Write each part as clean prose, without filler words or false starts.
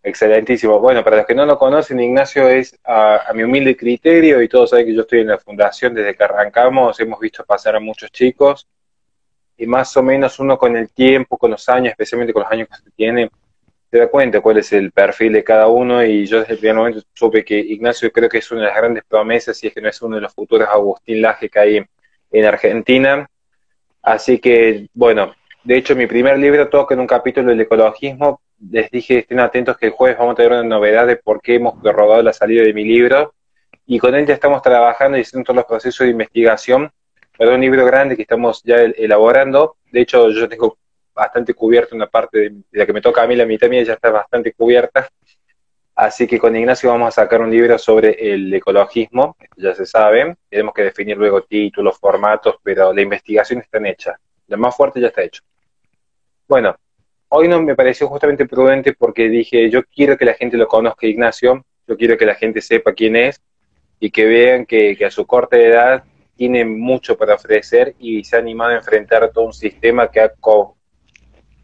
Excelentísimo. Bueno, para los que no lo conocen, Ignacio es a mi humilde criterio, y todos saben que yo estoy en la fundación desde que arrancamos, hemos visto pasar a muchos chicos, y más o menos uno con el tiempo, con los años, especialmente con los años que se tiene, se da cuenta cuál es el perfil de cada uno, y yo desde el primer momento supe que Ignacio creo que es una de las grandes promesas, y es que no es uno de los futuros Agustín Laje que hay en Argentina. Así que, bueno, de hecho mi primer libro toca en un capítulo del ecologismo. Les dije, estén atentos que el jueves vamos a tener una novedad de por qué hemos prorrogado la salida de mi libro. Y con él ya estamos trabajando y haciendo todos los procesos de investigación para un libro grande que estamos ya elaborando. De hecho, yo tengo bastante cubierta una parte de la que me toca a mí, la mitad mía ya está bastante cubierta. Así que con Ignacio vamos a sacar un libro sobre el ecologismo, esto ya se sabe. Tenemos que definir luego títulos, formatos, pero la investigación está hecha. Lo más fuerte ya está hecho. Bueno, hoy no me pareció justamente prudente porque dije, yo quiero que la gente lo conozca, Ignacio, yo quiero que la gente sepa quién es y que vean que a su corta edad tiene mucho para ofrecer y se ha animado a enfrentar todo un sistema que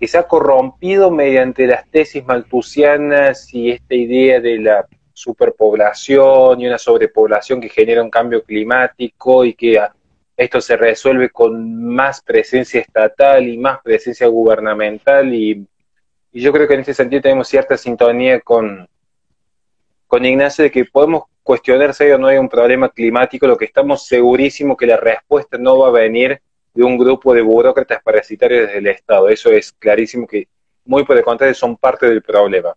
se ha corrompido mediante las tesis malthusianas y esta idea de la superpoblación y una sobrepoblación que genera un cambio climático, y que esto se resuelve con más presencia estatal y más presencia gubernamental, y yo creo que en este sentido tenemos cierta sintonía con Ignacio de que podemos cuestionar si hay o no hay un problema climático. Lo que estamos segurísimos que la respuesta no va a venir de un grupo de burócratas parasitarios desde el Estado. Eso es clarísimo, que muy por el contrario son parte del problema.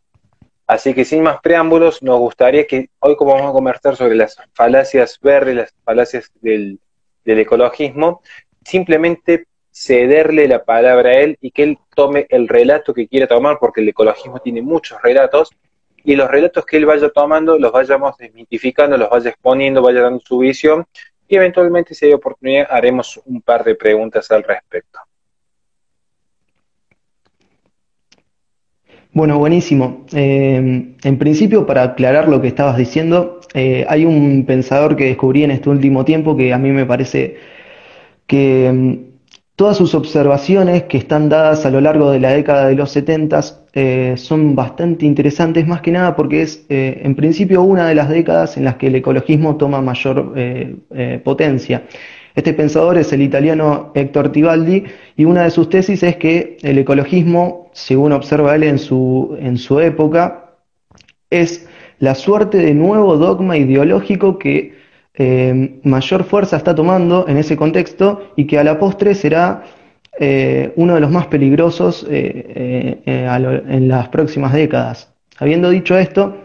Así que sin más preámbulos, nos gustaría que hoy, como vamos a conversar sobre las falacias verdes, las falacias del ecologismo, simplemente cederle la palabra a él y que él tome el relato que quiera tomar, porque el ecologismo tiene muchos relatos, y los relatos que él vaya tomando los vayamos desmitificando, los vaya exponiendo, vaya dando su visión, y eventualmente, si hay oportunidad, haremos un par de preguntas al respecto. Bueno, buenísimo. En principio, para aclarar lo que estabas diciendo, hay un pensador que descubrí en este último tiempo que a mí me parece que todas sus observaciones que están dadas a lo largo de la década de los 70 son bastante interesantes, más que nada porque es en principio una de las décadas en las que el ecologismo toma mayor potencia. Este pensador es el italiano Héctor Tibaldi, y una de sus tesis es que el ecologismo, según observa él en su época, es la suerte de nuevo dogma ideológico que mayor fuerza está tomando en ese contexto, y que a la postre será uno de los más peligrosos en las próximas décadas. Habiendo dicho esto,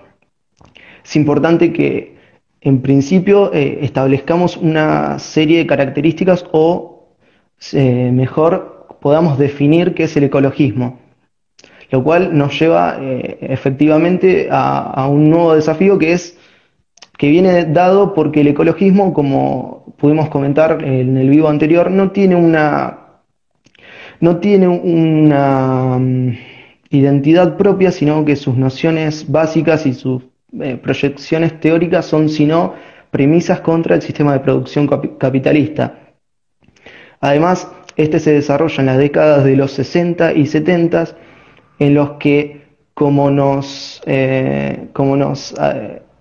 es importante que en principio establezcamos una serie de características, o mejor podamos definir qué es el ecologismo, lo cual nos lleva efectivamente a un nuevo desafío que viene dado porque el ecologismo, como pudimos comentar en el vivo anterior, no tiene una identidad propia, sino que sus nociones básicas y sus proyecciones teóricas son, sino, premisas contra el sistema de producción capitalista. Además, este se desarrolla en las décadas de los 60 y 70, en los que, como nos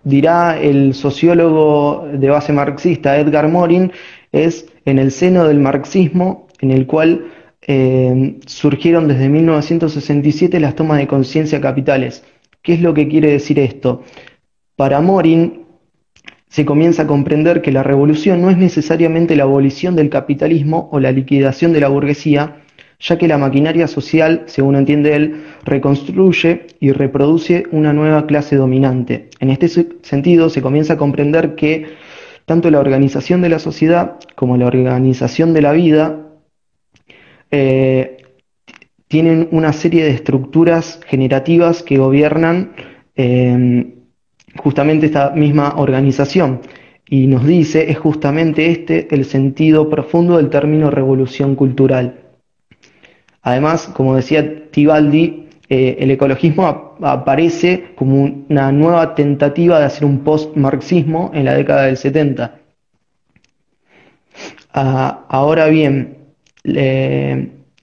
dirá el sociólogo de base marxista Edgar Morin, es en el seno del marxismo en el cual surgieron desde 1967 las tomas de conciencia capitales. ¿Qué es lo que quiere decir esto? Para Morin, se comienza a comprender que la revolución no es necesariamente la abolición del capitalismo o la liquidación de la burguesía, ya que la maquinaria social, según entiende él, reconstruye y reproduce una nueva clase dominante. En este sentido, se comienza a comprender que tanto la organización de la sociedad como la organización de la vida eh, tienen una serie de estructuras generativas que gobiernan justamente esta misma organización. Y nos dice, es justamente este el sentido profundo del término revolución cultural. Además, como decía Tibaldi, el ecologismo aparece como una nueva tentativa de hacer un post-marxismo en la década del 70. Ahora bien,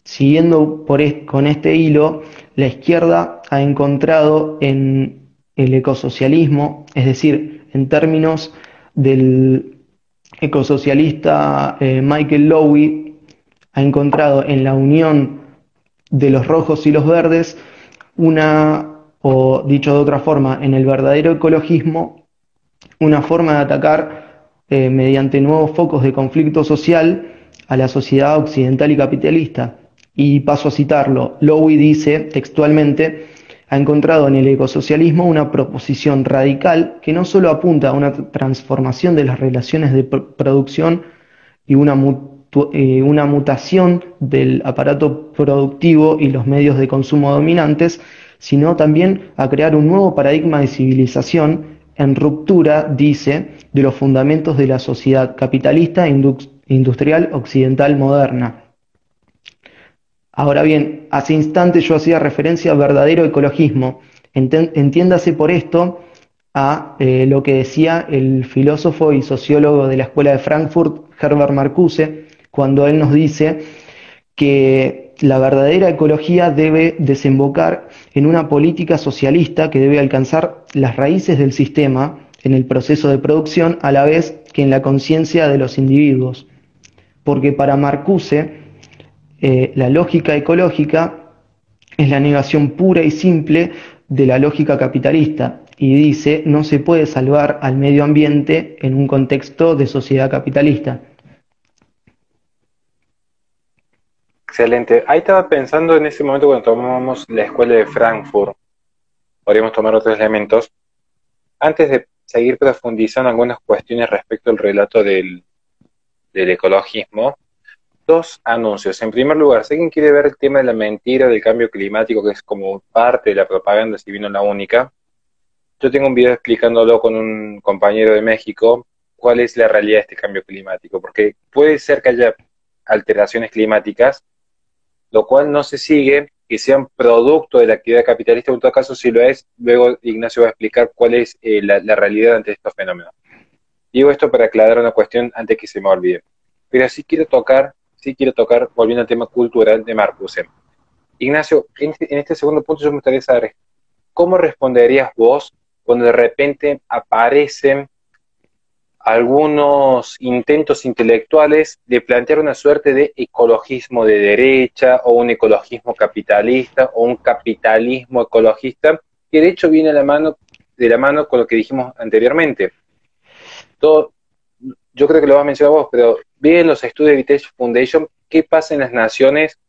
siguiendo con este hilo, la izquierda ha encontrado en el ecosocialismo, es decir, en términos del ecosocialista Michael Lowy, ha encontrado en la unión de los rojos y los verdes o dicho de otra forma, en el verdadero ecologismo, una forma de atacar mediante nuevos focos de conflicto social a la sociedad occidental y capitalista. Y paso a citarlo, Lowy dice textualmente: ha encontrado en el ecosocialismo una proposición radical que no solo apunta a una transformación de las relaciones de producción y una mutación del aparato productivo y los medios de consumo dominantes, sino también a crear un nuevo paradigma de civilización en ruptura, dice, de los fundamentos de la sociedad capitalista e industrial occidental moderna. Ahora bien, hace instantes yo hacía referencia a verdadero ecologismo. Entiéndase por esto a lo que decía el filósofo y sociólogo de la Escuela de Frankfurt, Herbert Marcuse, cuando él nos dice que la verdadera ecología debe desembocar en una política socialista que debe alcanzar las raíces del sistema en el proceso de producción, a la vez que en la conciencia de los individuos. Porque para Marcuse, la lógica ecológica es la negación pura y simple de la lógica capitalista, y dice: no se puede salvar al medio ambiente en un contexto de sociedad capitalista. Excelente. Ahí estaba pensando en ese momento cuando tomamos la escuela de Frankfurt, podríamos tomar otros elementos, antes de seguir profundizando en algunas cuestiones respecto al relato del ecologismo. Dos anuncios. En primer lugar, si alguien quiere ver el tema de la mentira del cambio climático, que es como parte de la propaganda, si bien no la única, yo tengo un video explicándolo con un compañero de México, cuál es la realidad de este cambio climático, porque puede ser que haya alteraciones climáticas, lo cual no se sigue, que sean producto de la actividad capitalista. En todo caso, si lo es, luego Ignacio va a explicar cuál es la realidad ante estos fenómenos. Digo esto para aclarar una cuestión antes que se me olvide. Pero sí quiero tocar, volviendo al tema cultural de Marcuse. Ignacio, en este segundo punto yo me gustaría saber, ¿cómo responderías vos cuando de repente aparecen algunos intentos intelectuales de plantear una suerte de ecologismo de derecha, o un ecologismo capitalista, o un capitalismo ecologista, que de hecho viene de la mano con lo que dijimos anteriormente? Yo creo que lo vas a mencionar vos, pero vi en los estudios de Vitesse Foundation qué pasa en las naciones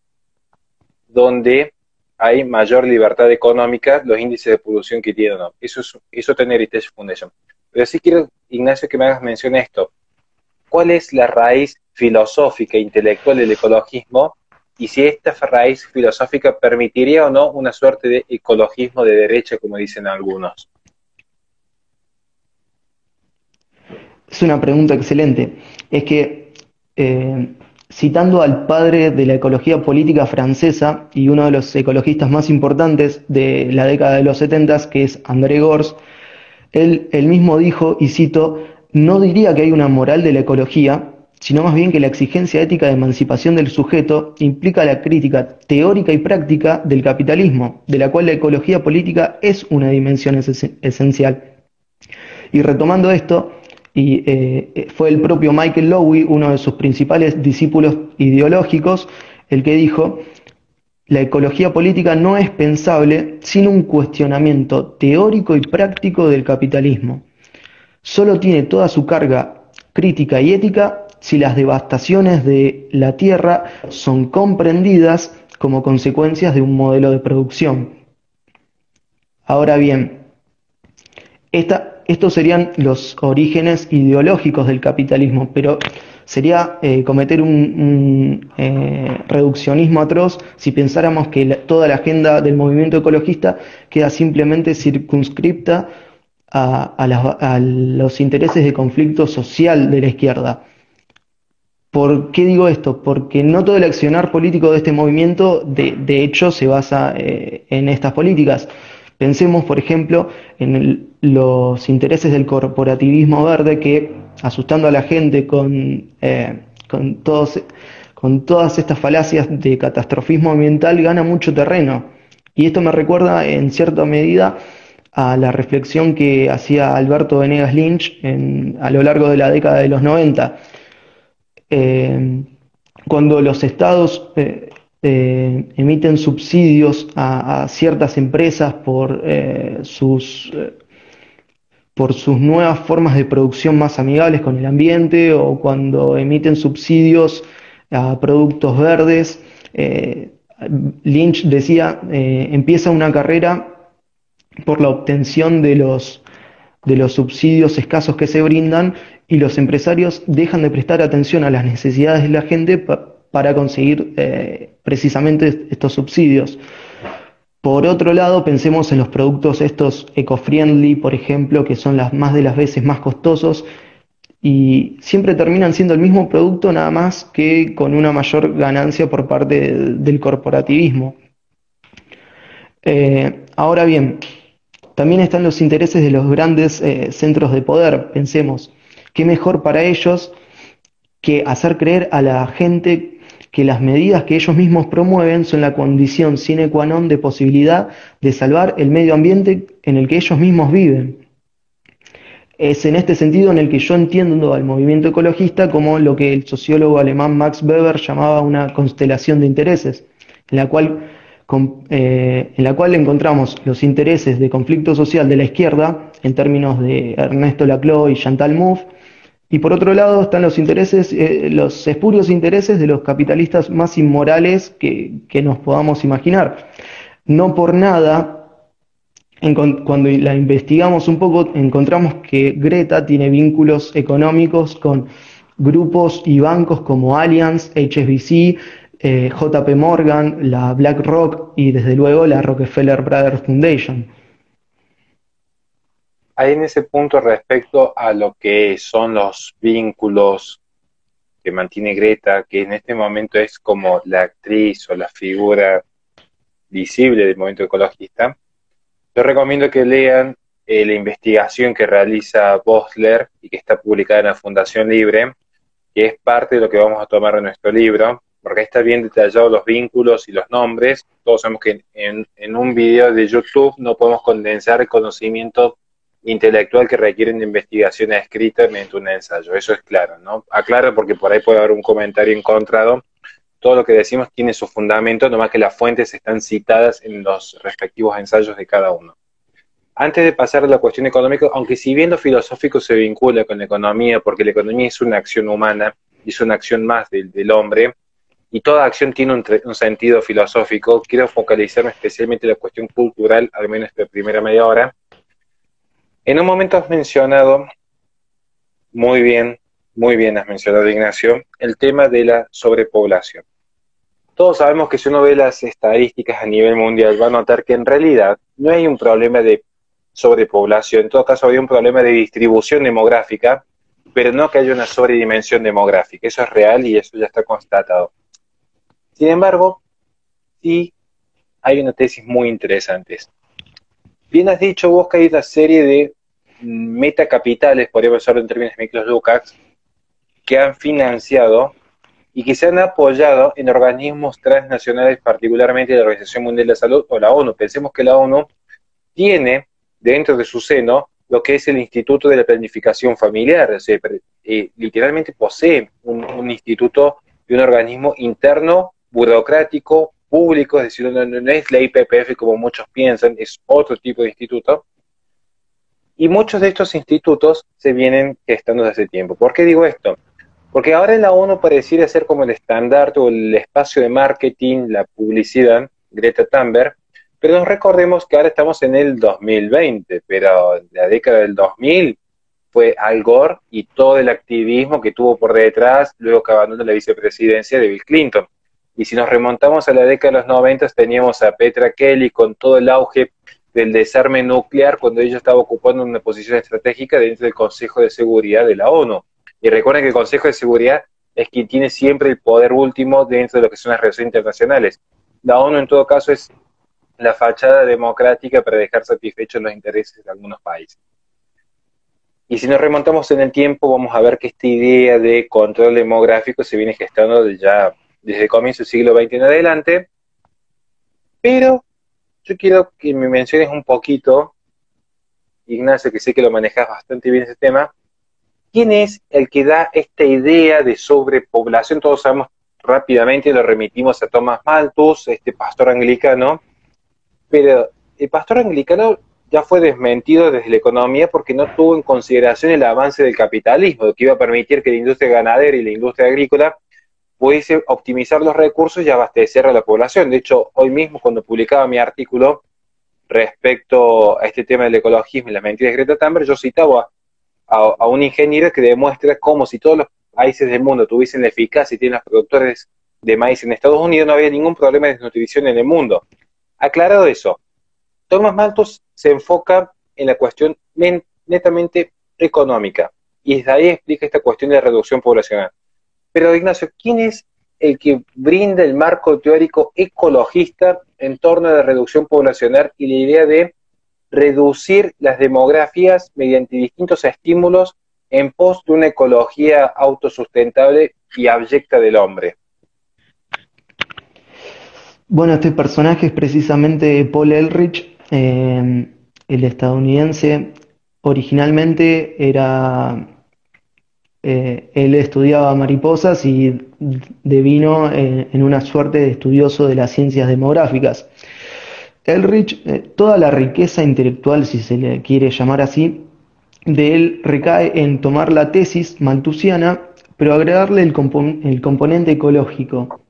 donde hay mayor libertad económica, los índices de producción que tienen o no. Eso tiene Vitesse Foundation. Pero sí quiero, Ignacio, que me hagas mención a esto. ¿Cuál es la raíz filosófica e intelectual del ecologismo? Y si esta raíz filosófica permitiría o no una suerte de ecologismo de derecha, como dicen algunos. Es una pregunta excelente. Es que, citando al padre de la ecología política francesa y uno de los ecologistas más importantes de la década de los 70, que es André Gorz, él mismo dijo, y cito: no diría que hay una moral de la ecología, sino más bien que la exigencia ética de emancipación del sujeto implica la crítica teórica y práctica del capitalismo, de la cual la ecología política es una dimensión esencial. Y retomando esto, fue el propio Michael Lowy, uno de sus principales discípulos ideológicos, el que dijo: la ecología política no es pensable sin un cuestionamiento teórico y práctico del capitalismo. Solo tiene toda su carga crítica y ética si las devastaciones de la tierra son comprendidas como consecuencias de un modelo de producción. Ahora bien, estos serían los orígenes ideológicos del capitalismo, pero sería cometer un reduccionismo atroz si pensáramos que toda la agenda del movimiento ecologista queda simplemente circunscripta a los intereses de conflicto social de la izquierda. ¿Por qué digo esto? Porque no todo el accionar político de este movimiento, de hecho, se basa en estas políticas. Pensemos, por ejemplo, en los intereses del corporativismo verde que, asustando a la gente con todas estas falacias de catastrofismo ambiental, gana mucho terreno. Y esto me recuerda en cierta medida a la reflexión que hacía Alberto Venegas Lynch a lo largo de la década de los 90, eh, cuando los estados emiten subsidios a ciertas empresas por sus nuevas formas de producción más amigables con el ambiente, o cuando emiten subsidios a productos verdes. Lynch decía, empieza una carrera por la obtención de los subsidios escasos que se brindan, y los empresarios dejan de prestar atención a las necesidades de la gente para conseguir precisamente estos subsidios. Por otro lado, pensemos en los productos estos eco-friendly, por ejemplo, que son más de las veces más costosos y siempre terminan siendo el mismo producto, nada más que con una mayor ganancia por parte del corporativismo. Ahora bien, también están los intereses de los grandes centros de poder. Pensemos, ¿qué mejor para ellos que hacer creer a la gente que las medidas que ellos mismos promueven son la condición sine qua non de posibilidad de salvar el medio ambiente en el que ellos mismos viven? Es en este sentido en el que yo entiendo al movimiento ecologista como lo que el sociólogo alemán Max Weber llamaba una constelación de intereses, en la cual encontramos los intereses de conflicto social de la izquierda, en términos de Ernesto Laclau y Chantal Mouffe, y por otro lado están los intereses, los espurios intereses de los capitalistas más inmorales que nos podamos imaginar. No por nada, cuando la investigamos un poco, encontramos que Greta tiene vínculos económicos con grupos y bancos como Allianz, HSBC, JP Morgan, la BlackRock y desde luego la Rockefeller Brothers Foundation. Hay en ese punto respecto a lo que son los vínculos que mantiene Greta, que en este momento es como la actriz o la figura visible del movimiento ecologista. Yo recomiendo que lean la investigación que realiza Bosler y que está publicada en la Fundación Libre, que es parte de lo que vamos a tomar en nuestro libro, porque ahí está bien detallado los vínculos y los nombres. Todos sabemos que en un video de YouTube no podemos condensar el conocimiento intelectual que requieren de investigación escrita mediante un ensayo, eso es claro, ¿no? Aclaro porque por ahí puede haber un comentario encontrado. Todo lo que decimos tiene su fundamento, nomás que las fuentes están citadas en los respectivos ensayos de cada uno. Antes de pasar a la cuestión económica, aunque si bien lo filosófico se vincula con la economía, porque la economía es una acción humana, es una acción más del hombre, y toda acción tiene un sentido filosófico, quiero focalizarme especialmente en la cuestión cultural, al menos de primera media hora. En un momento has mencionado, muy bien has mencionado, Ignacio, el tema de la sobrepoblación. Todos sabemos que si uno ve las estadísticas a nivel mundial, va a notar que en realidad no hay un problema de sobrepoblación, en todo caso había un problema de distribución demográfica, pero no que haya una sobredimensión demográfica. Eso es real y eso ya está constatado. Sin embargo, sí hay una tesis muy interesante. Bien has dicho vos que hay una serie de metacapitales, podríamos usarlo en términos de Miklos Lukács, que han financiado y que se han apoyado en organismos transnacionales, particularmente la Organización Mundial de la Salud o la ONU. Pensemos que la ONU tiene dentro de su seno lo que es el Instituto de la Planificación Familiar, o sea, literalmente posee un instituto y un organismo interno, burocrático, público, es decir, no es la IPPF como muchos piensan, es otro tipo de instituto. Y muchos de estos institutos se vienen gestando desde hace tiempo. ¿Por qué digo esto? Porque ahora en la ONU pareciera ser como el estandarte o el espacio de marketing, la publicidad, Greta Thunberg, pero nos recordemos que ahora estamos en el 2020, pero la década del 2000 fue Al Gore y todo el activismo que tuvo por detrás, luego que abandonó la vicepresidencia de Bill Clinton. Y si nos remontamos a la década de los 90, teníamos a Petra Kelly con todo el auge del desarme nuclear cuando ella estaba ocupando una posición estratégica dentro del Consejo de Seguridad de la ONU. Y recuerden que el Consejo de Seguridad es quien tiene siempre el poder último dentro de lo que son las relaciones internacionales. La ONU en todo caso es la fachada democrática para dejar satisfechos los intereses de algunos países. Y si nos remontamos en el tiempo, vamos a ver que esta idea de control demográfico se viene gestando ya desde el comienzo del siglo XX en adelante, pero yo quiero que me menciones un poquito, Ignacio, que sé que lo manejas bastante bien ese tema. ¿Quién es el que da esta idea de sobrepoblación? Todos sabemos rápidamente, lo remitimos a Thomas Malthus, este pastor anglicano, pero el pastor anglicano ya fue desmentido desde la economía porque no tuvo en consideración el avance del capitalismo, que iba a permitir que la industria ganadera y la industria agrícola pudiese optimizar los recursos y abastecer a la población. De hecho, hoy mismo cuando publicaba mi artículo respecto a este tema del ecologismo y las mentiras de Greta Thunberg, yo citaba a un ingeniero que demuestra cómo si todos los países del mundo tuviesen la eficacia y tienen los productores de maíz en Estados Unidos, no había ningún problema de desnutrición en el mundo. Aclarado eso, Thomas Malthus se enfoca en la cuestión netamente económica y desde ahí explica esta cuestión de reducción poblacional. Pero Ignacio, ¿quién es el que brinda el marco teórico ecologista en torno a la reducción poblacional y la idea de reducir las demografías mediante distintos estímulos en pos de una ecología autosustentable y abyecta del hombre? Bueno, este personaje es precisamente Paul Ehrlich, el estadounidense. Originalmente él estudiaba mariposas y devino en una suerte de estudioso de las ciencias demográficas. Ehrlich, toda la riqueza intelectual, si se le quiere llamar así, de él recae en tomar la tesis malthusiana, pero agregarle el componente ecológico.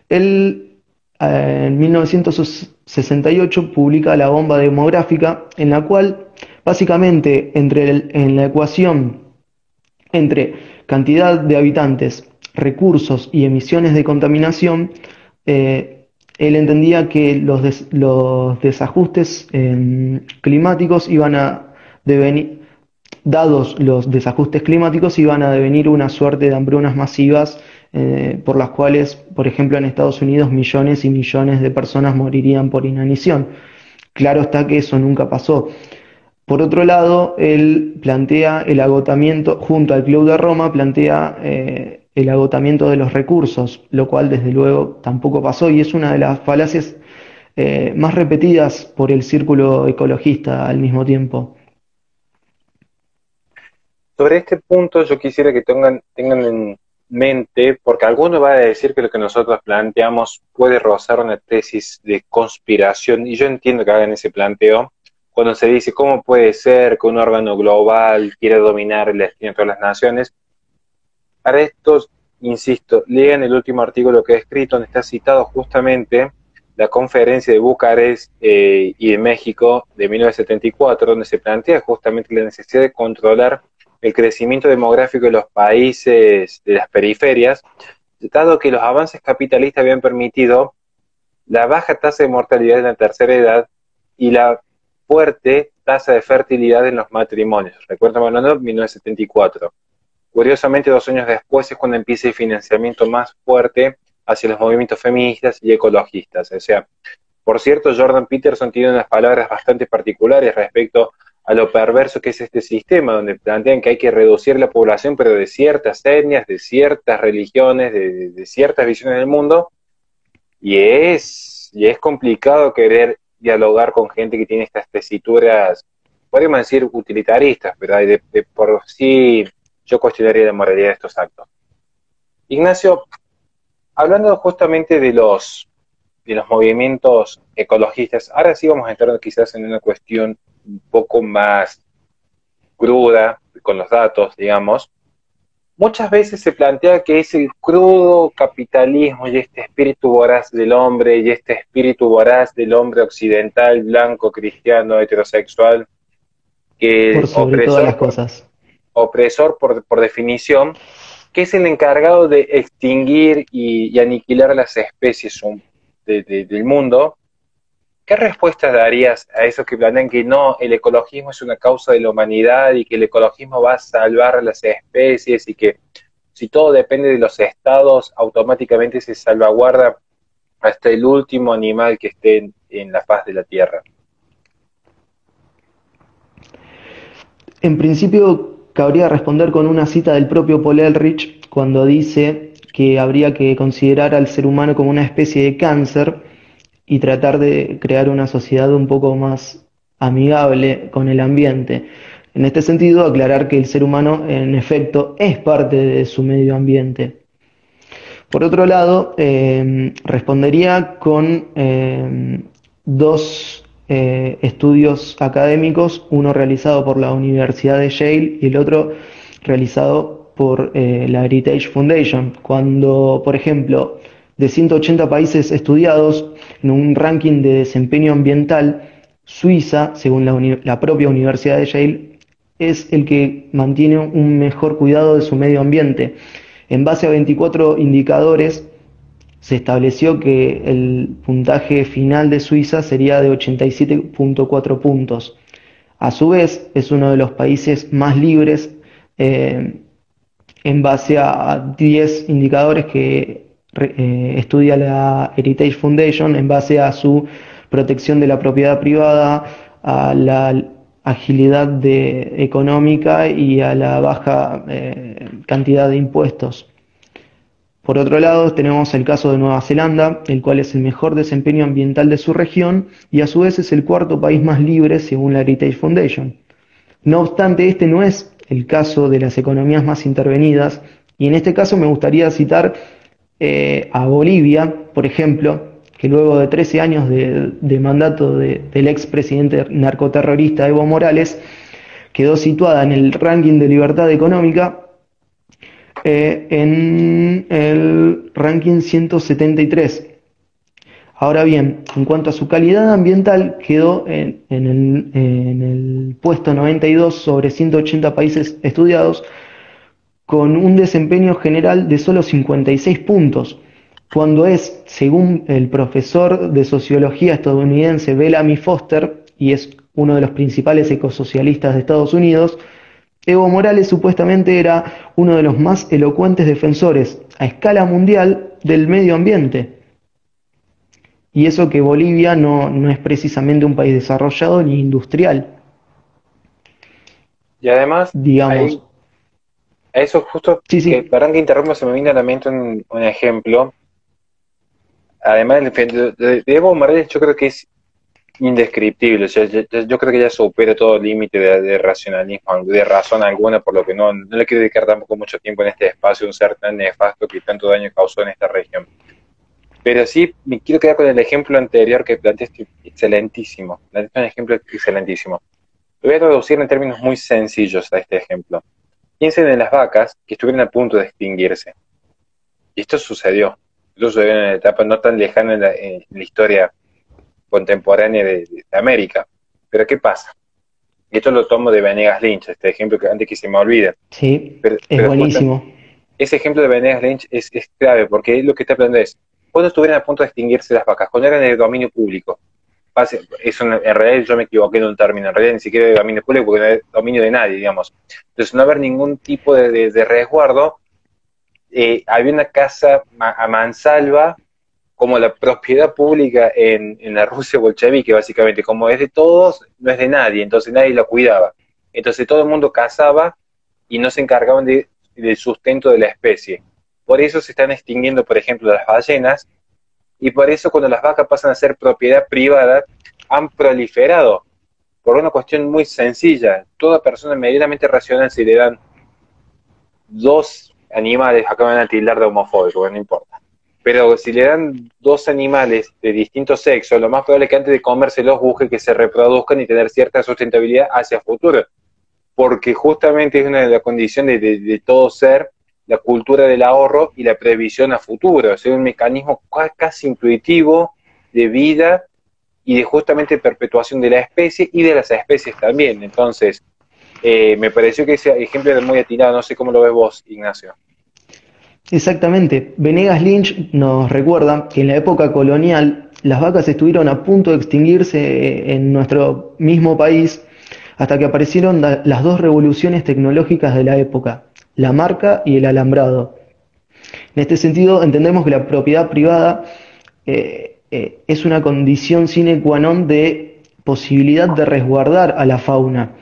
Él, en 1968, publica La bomba demográfica, en la cual, básicamente, en la ecuación entre cantidad de habitantes, recursos y emisiones de contaminación, él entendía que los desajustes climáticos iban a devenir, dados los desajustes climáticos, iban a devenir una suerte de hambrunas masivas, por las cuales, por ejemplo, en Estados Unidos millones y millones de personas morirían por inanición. Claro está que eso nunca pasó. Por otro lado, él plantea el agotamiento, junto al Club de Roma, plantea el agotamiento de los recursos, lo cual desde luego tampoco pasó y es una de las falacias más repetidas por el círculo ecologista al mismo tiempo. Sobre este punto yo quisiera que tengan en mente, porque alguno va a decir que lo que nosotros planteamos puede rozar una tesis de conspiración, y yo entiendo que hagan ese planteo, cuando se dice cómo puede ser que un órgano global quiera dominar el destino de todas las naciones. Para esto, insisto, lean el último artículo que he escrito, donde está citado justamente la conferencia de Bucarest y de México de 1974, donde se plantea justamente la necesidad de controlar el crecimiento demográfico de los países de las periferias, dado que los avances capitalistas habían permitido la baja tasa de mortalidad en la tercera edad y la fuerte tasa de fertilidad en los matrimonios. Recuerdo hablando de 1974. Curiosamente, 2 años después es cuando empieza el financiamiento más fuerte hacia los movimientos feministas y ecologistas. O sea, por cierto, Jordan Peterson tiene unas palabras bastante particulares respecto a lo perverso que es este sistema, donde plantean que hay que reducir la población, pero de ciertas etnias, de ciertas religiones, de ciertas visiones del mundo, y es complicado querer dialogar con gente que tiene estas tesituras, podríamos decir utilitaristas, pero de por sí yo cuestionaría la moralidad de estos actos. Ignacio, hablando justamente de los movimientos ecologistas, ahora sí vamos a entrar quizás en una cuestión un poco más cruda, con los datos, digamos. Muchas veces se plantea que es el crudo capitalismo y este espíritu voraz del hombre y este espíritu voraz del hombre occidental, blanco, cristiano, heterosexual, que Por sobre todas las cosas. opresor por definición, que es el encargado de extinguir y aniquilar las especies del mundo. ¿Qué respuestas darías a esos que plantean que no, el ecologismo es una causa de la humanidad y que el ecologismo va a salvar a las especies y que si todo depende de los estados, automáticamente se salvaguarda hasta el último animal que esté en la faz de la Tierra? En principio, cabría responder con una cita del propio Paul Ehrlich cuando dice que habría que considerar al ser humano como una especie de cáncer y tratar de crear una sociedad un poco más amigable con el ambiente. En este sentido, aclarar que el ser humano, en efecto, es parte de su medio ambiente. Por otro lado, respondería con dos estudios académicos, uno realizado por la Universidad de Yale y el otro realizado por la Heritage Foundation. Cuando, por ejemplo, de 180 países estudiados, en un ranking de desempeño ambiental, Suiza, según la propia Universidad de Yale, es el que mantiene un mejor cuidado de su medio ambiente. En base a 24 indicadores, se estableció que el puntaje final de Suiza sería de 87,4 puntos. A su vez, es uno de los países más libres en base a 10 indicadores que estudia la Heritage Foundation en base a su protección de la propiedad privada, a la agilidad económica y a la baja cantidad de impuestos. Por otro lado, tenemos el caso de Nueva Zelanda, el cual es el mejor desempeño ambiental de su región y a su vez es el cuarto país más libre según la Heritage Foundation. No obstante, este no es el caso de las economías más intervenidas y en este caso me gustaría citar a Bolivia, por ejemplo, que luego de 13 años de mandato del expresidente narcoterrorista Evo Morales, quedó situada en el ranking de libertad económica en el ranking 173. Ahora bien, en cuanto a su calidad ambiental, quedó en el puesto 92 sobre 180 países estudiados, con un desempeño general de solo 56 puntos, cuando es, según el profesor de sociología estadounidense Bellamy Foster, y es uno de los principales ecosocialistas de Estados Unidos, Evo Morales supuestamente era uno de los más elocuentes defensores a escala mundial del medio ambiente. Y eso que Bolivia no es precisamente un país desarrollado ni industrial, Y además, digamos. ahí, a eso justo, Sí, que sí, perdón que interrumpa, se me viene a la mente un ejemplo. Además, de Evo Morales, yo creo que es indescriptible. O sea, yo creo que ya supera todo límite de racionalismo, de razón alguna, por lo que no le quiero dedicar tampoco mucho tiempo en este espacio, un ser tan nefasto que tanto daño causó en esta región. Pero sí me quiero quedar con el ejemplo anterior que planteaste, excelentísimo. Planteaste un ejemplo excelentísimo. Lo voy a traducir en términos muy sencillos a este ejemplo. Piensen en las vacas que estuvieron a punto de extinguirse. Y esto sucedió. Esto sucedió en una etapa no tan lejana en la historia contemporánea de América. Pero ¿qué pasa? Y esto lo tomo de Venegas Lynch, este ejemplo que antes que se me olvide. sí, es Pero justo buenísimo. ese ejemplo de Venegas Lynch es clave, porque lo que está hablando es, cuando estuvieran a punto de extinguirse las vacas, cuando eran de dominio público. En realidad yo me equivoqué en un término, en realidad ni siquiera de dominio público, porque no es dominio de nadie, digamos. Entonces, no haber ningún tipo de resguardo, había una casa a mansalva, como la propiedad pública en la Rusia bolchevique, básicamente, como es de todos, no es de nadie, entonces nadie la cuidaba. Entonces todo el mundo cazaba y no se encargaban del sustento de la especie. Por eso se están extinguiendo, por ejemplo, las ballenas, y por eso cuando las vacas pasan a ser propiedad privada, han proliferado, por una cuestión muy sencilla. Toda persona medianamente racional, si le dan dos animales, acá me van a tildar de homofóbico, bueno, no importa, pero si le dan dos animales de distinto sexo, lo más probable es que antes de comérselos busque que se reproduzcan y tener cierta sustentabilidad hacia el futuro, porque justamente es una de las condiciones de todo ser, la cultura del ahorro y la previsión a futuro. O sea, un mecanismo casi intuitivo de vida y de justamente perpetuación de la especie y de las especies también. Entonces, me pareció que ese ejemplo era muy atinado. No sé cómo lo ves vos, Ignacio. Exactamente. Venegas Lynch nos recuerda que en la época colonial las vacas estuvieron a punto de extinguirse en nuestro mismo país hasta que aparecieron las dos revoluciones tecnológicas de la época, la marca y el alambrado. En este sentido, entendemos que la propiedad privada es una condición sine qua non de posibilidad de resguardar a la fauna.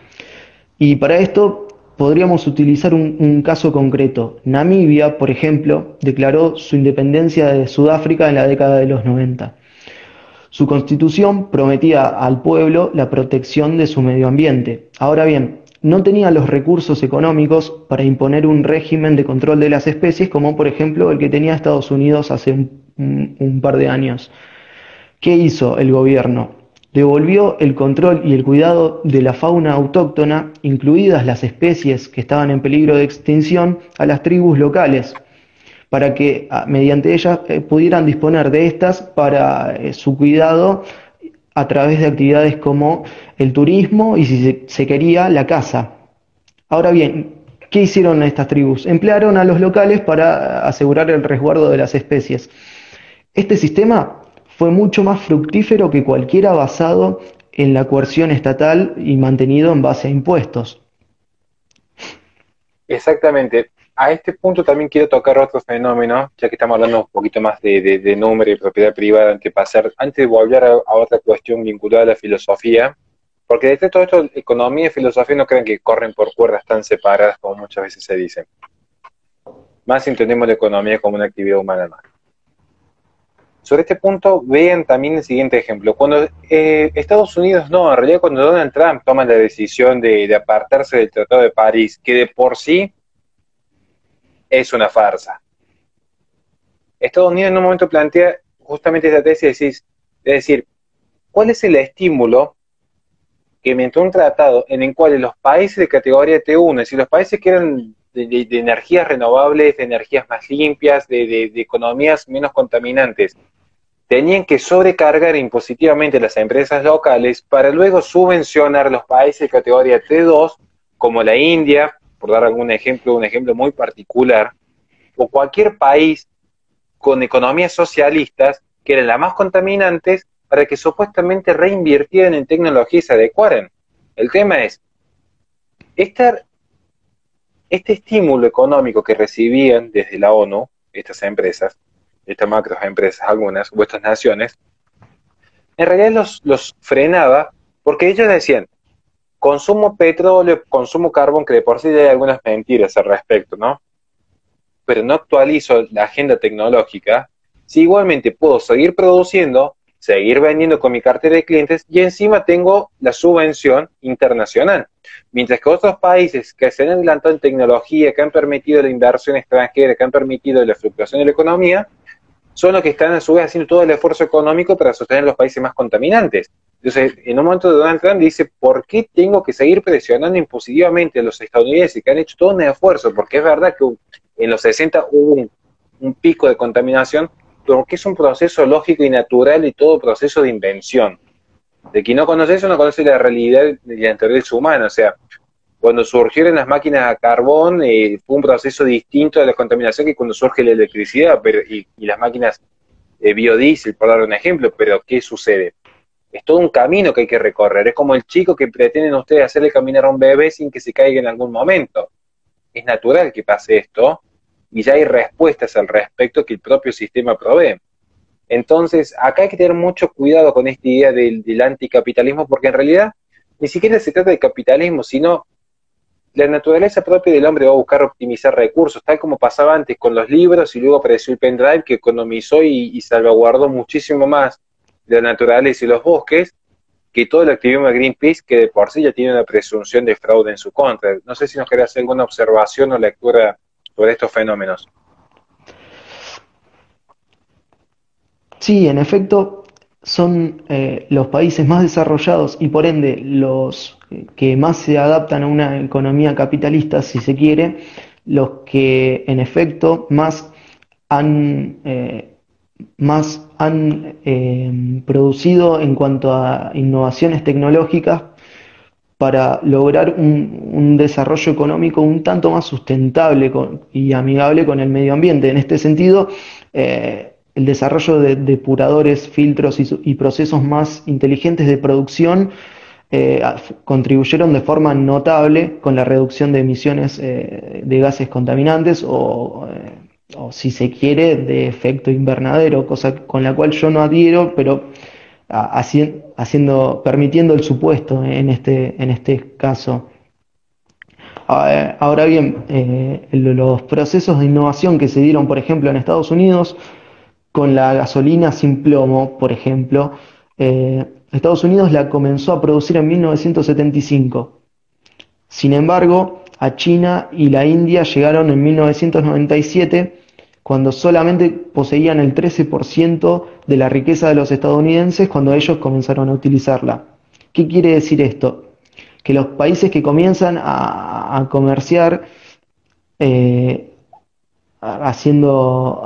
Y para esto podríamos utilizar un caso concreto. Namibia, por ejemplo, declaró su independencia de Sudáfrica en la década de los 90. Su constitución prometía al pueblo la protección de su medio ambiente. Ahora bien, no tenía los recursos económicos para imponer un régimen de control de las especies como por ejemplo el que tenía Estados Unidos hace un par de años. ¿Qué hizo el gobierno? Devolvió el control y el cuidado de la fauna autóctona, incluidas las especies que estaban en peligro de extinción, a las tribus locales, para que mediante ellas pudieran disponer de estas para su cuidado a través de actividades como el turismo y, si se quería, la caza. Ahora bien, ¿qué hicieron estas tribus? Emplearon a los locales para asegurar el resguardo de las especies. Este sistema fue mucho más fructífero que cualquiera basado en la coerción estatal y mantenido en base a impuestos. Exactamente. A este punto también quiero tocar otro fenómeno, ya que estamos hablando un poquito más de número y propiedad privada, antes de volver a otra cuestión vinculada a la filosofía, porque de todo esto, economía y filosofía no crean que corren por cuerdas tan separadas como muchas veces se dice. Más si entendemos la economía como una actividad humana más. Sobre este punto, vean también el siguiente ejemplo. Cuando Estados Unidos, no, en realidad cuando Donald Trump toma la decisión de apartarse del Tratado de París, que de por sí es una farsa. Estados Unidos en un momento plantea justamente esta tesis, es decir, ¿cuál es el estímulo que mediante un tratado en el cual los países de categoría T1, es decir, los países que eran de energías renovables, de energías más limpias, de economías menos contaminantes, tenían que sobrecargar impositivamente a las empresas locales para luego subvencionar a los países de categoría T2, como la India, por dar algún ejemplo, un ejemplo muy particular, o cualquier país con economías socialistas que eran las más contaminantes para que supuestamente reinvirtieran en tecnología y se adecuaran. El tema es, este estímulo económico que recibían desde la ONU, estas empresas, estas macroempresas, algunas, o estas naciones, en realidad los frenaba porque ellos decían, consumo petróleo, consumo carbón, que de por sí hay algunas mentiras al respecto, ¿no? Pero no actualizo la agenda tecnológica, si igualmente puedo seguir produciendo, seguir vendiendo con mi cartera de clientes y encima tengo la subvención internacional. Mientras que otros países que se han adelantado en tecnología, que han permitido la inversión extranjera, que han permitido la fluctuación de la economía, son los que están a su vez haciendo todo el esfuerzo económico para sostener los países más contaminantes. Entonces, en un momento Donald Trump dice, ¿por qué tengo que seguir presionando impositivamente a los estadounidenses que han hecho todo un esfuerzo? Porque es verdad que en los 60 hubo un pico de contaminación, porque es un proceso lógico y natural y todo proceso de invención. De quien no conoce eso, no conoce la realidad de la naturaleza humana. O sea, cuando surgieron las máquinas a carbón, fue un proceso distinto de la contaminación que cuando surge la electricidad y las máquinas biodiesel, por dar un ejemplo. Pero, ¿qué sucede? Es todo un camino que hay que recorrer. Es como el chico que pretenden ustedes hacerle caminar a un bebé sin que se caiga en algún momento. Es natural que pase esto, y ya hay respuestas al respecto que el propio sistema provee. Entonces, acá hay que tener mucho cuidado con esta idea del anticapitalismo, porque en realidad ni siquiera se trata de capitalismo, sino la naturaleza propia del hombre va a buscar optimizar recursos, tal como pasaba antes con los libros, y luego apareció el pendrive que economizó y salvaguardó muchísimo más de la naturaleza y los bosques que todo el activismo de Greenpeace, que de por sí ya tiene una presunción de fraude en su contra. No sé si nos querés hacer alguna observación o lectura sobre estos fenómenos. Sí, en efecto, son los países más desarrollados y por ende los que más se adaptan a una economía capitalista, si se quiere, los que en efecto más han producido en cuanto a innovaciones tecnológicas para lograr un desarrollo económico un tanto más sustentable y amigable con el medio ambiente. En este sentido, el desarrollo de depuradores, filtros y procesos más inteligentes de producción contribuyeron de forma notable con la reducción de emisiones de gases contaminantes o si se quiere, de efecto invernadero, cosa con la cual yo no adhiero, pero permitiendo el supuesto en este caso. Ahora bien, los procesos de innovación que se dieron, por ejemplo, en Estados Unidos, con la gasolina sin plomo, por ejemplo, Estados Unidos la comenzó a producir en 1975. Sin embargo, a China y la India llegaron en 1997, cuando solamente poseían el 13% de la riqueza de los estadounidenses cuando ellos comenzaron a utilizarla. ¿Qué quiere decir esto? Que los países que comienzan a comerciar eh, haciendo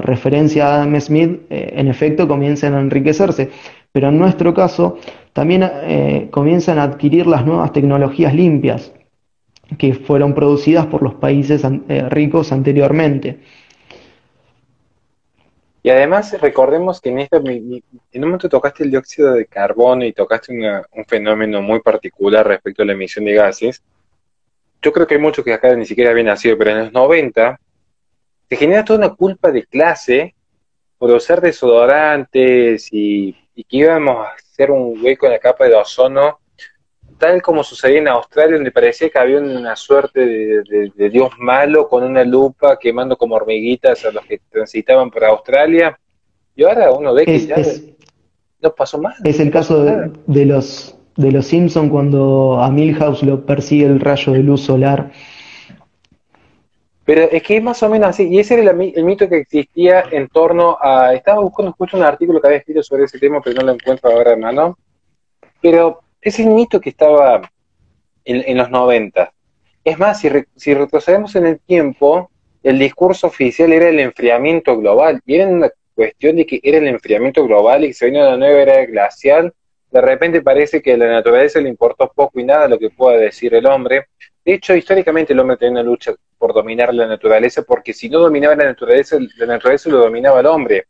referencia a Adam Smith, en efecto comienzan a enriquecerse. Pero en nuestro caso, también comienzan a adquirir las nuevas tecnologías limpias que fueron producidas por los países ricos anteriormente. Y además recordemos que en un momento tocaste el dióxido de carbono y tocaste un fenómeno muy particular respecto a la emisión de gases. Yo creo que hay muchos que acá ni siquiera habían nacido, pero en los 90 se genera toda una culpa de clase por usar desodorantes y que íbamos a hacer un hueco en la capa de ozono, tal como sucedía en Australia, donde parecía que había una suerte de Dios malo con una lupa quemando como hormiguitas a los que transitaban por Australia. Y ahora uno ve que Es, ya es, no pasó más, es no el pasó caso nada. de los Simpson cuando a Milhouse lo persigue el rayo de luz solar. Pero es que es más o menos así, y ese era el mito que existía en torno a... Estaba buscando justo un artículo que había escrito sobre ese tema, pero no lo encuentro ahora, hermano. Pero es el mito que estaba en los 90. Es más, si retrocedemos en el tiempo, el discurso oficial era el enfriamiento global, y era una cuestión de que era el enfriamiento global y que se venía una nueva era glacial. De repente parece que a la naturaleza le importó poco y nada lo que pueda decir el hombre. De hecho, históricamente el hombre tenía una lucha por dominar la naturaleza, porque si no dominaba la naturaleza lo dominaba el hombre.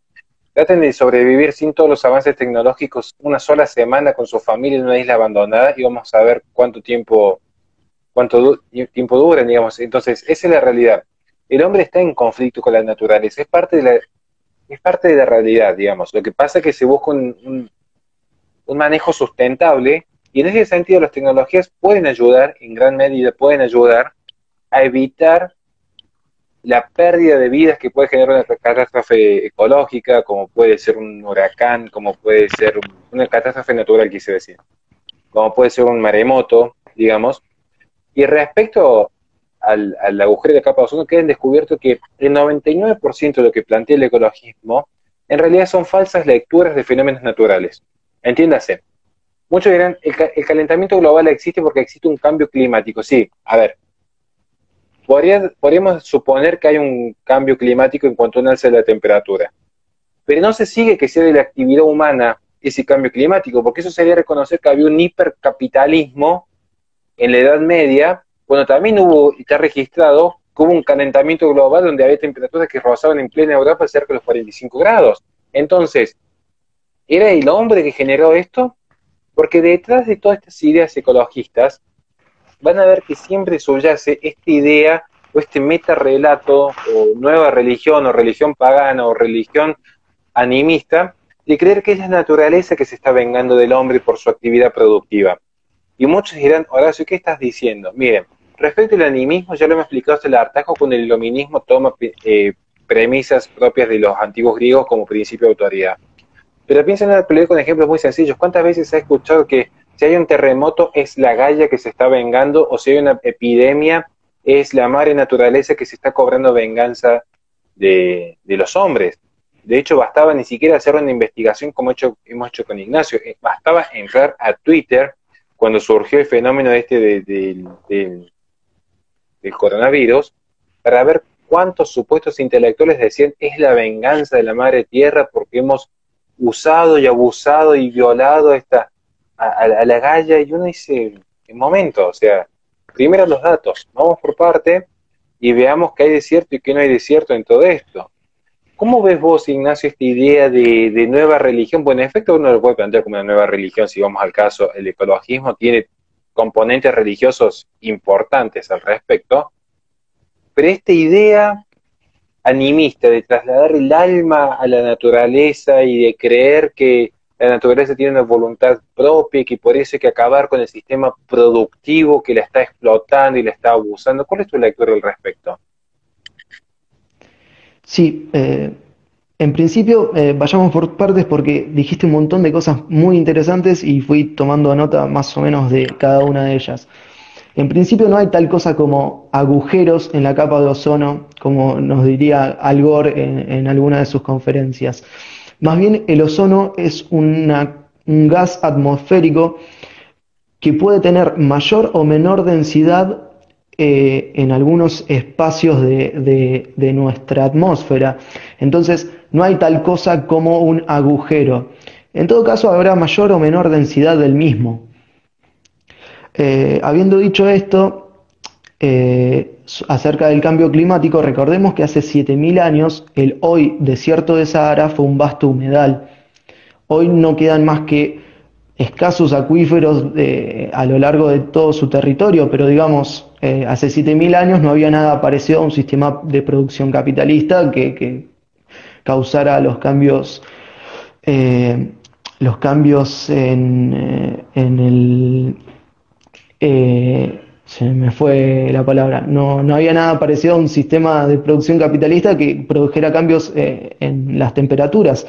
Traten de sobrevivir sin todos los avances tecnológicos una sola semana con su familia en una isla abandonada y vamos a ver tiempo duran, digamos. Entonces, esa es la realidad. El hombre está en conflicto con la naturaleza, es parte de la realidad, digamos. Lo que pasa es que se busca un manejo sustentable y en ese sentido las tecnologías pueden ayudar, en gran medida pueden ayudar a evitar la pérdida de vidas que puede generar una catástrofe ecológica, como puede ser un huracán, como puede ser una catástrofe natural, quise decir, como puede ser un maremoto, digamos. Y respecto al agujero de capa de ozono, queda descubierto que el 99% de lo que plantea el ecologismo en realidad son falsas lecturas de fenómenos naturales. Entiéndase, muchos dirán, el calentamiento global existe porque existe un cambio climático. Sí, a ver, podríamos suponer que hay un cambio climático en cuanto a un alza de la temperatura, pero no se sigue que sea de la actividad humana ese cambio climático, porque eso sería reconocer que había un hipercapitalismo en la Edad Media, bueno, también está registrado que hubo un calentamiento global donde había temperaturas que rozaban en plena Europa cerca de los 45 grados. Entonces, ¿era el hombre que generó esto? Porque detrás de todas estas ideas ecologistas, van a ver que siempre subyace esta idea o este metarrelato o nueva religión o religión pagana o religión animista de creer que es la naturaleza que se está vengando del hombre por su actividad productiva. Y muchos dirán, Horacio, ¿qué estás diciendo? Miren, respecto al animismo, ya lo hemos explicado hasta el hartazgo, con el iluminismo toma premisas propias de los antiguos griegos como principio de autoridad. Pero piensen en la actualidad con ejemplos muy sencillos. ¿Cuántas veces se ha escuchado que si hay un terremoto es la Gaia que se está vengando, o si hay una epidemia es la madre naturaleza que se está cobrando venganza de los hombres? De hecho, bastaba ni siquiera hacer una investigación como hemos hecho con Ignacio, bastaba entrar a Twitter cuando surgió el fenómeno del coronavirus, para ver cuántos supuestos intelectuales decían es la venganza de la madre tierra porque hemos usado y abusado y violado a la Gaia, y uno dice, en momento, o sea, primero los datos, vamos por parte y veamos qué hay de cierto y qué no hay de cierto en todo esto. ¿Cómo ves vos, Ignacio, esta idea de nueva religión? Bueno, en efecto uno lo puede plantear como una nueva religión, si vamos al caso, el ecologismo tiene componentes religiosos importantes al respecto, pero esta idea animista de trasladar el alma a la naturaleza y de creer que la naturaleza tiene una voluntad propia y que por eso hay que acabar con el sistema productivo que la está explotando y la está abusando. ¿Cuál es tu lectura al respecto? Sí, En principio, vayamos por partes porque dijiste un montón de cosas muy interesantes y fui tomando nota más o menos de cada una de ellas. En principio no hay tal cosa como agujeros en la capa de ozono, como nos diría Al Gore en alguna de sus conferencias. Más bien el ozono es un gas atmosférico que puede tener mayor o menor densidad en algunos espacios de nuestra atmósfera. Entonces, no hay tal cosa como un agujero. En todo caso, habrá mayor o menor densidad del mismo. Habiendo dicho esto, acerca del cambio climático, recordemos que hace 7000 años el hoy desierto de Sahara fue un vasto humedal. Hoy no quedan más que escasos acuíferos a lo largo de todo su territorio, pero digamos, hace 7000 años no había nada parecido a un sistema de producción capitalista que causara los cambios en el... se me fue la palabra. No, no había nada parecido a un sistema de producción capitalista que produjera cambios en las temperaturas.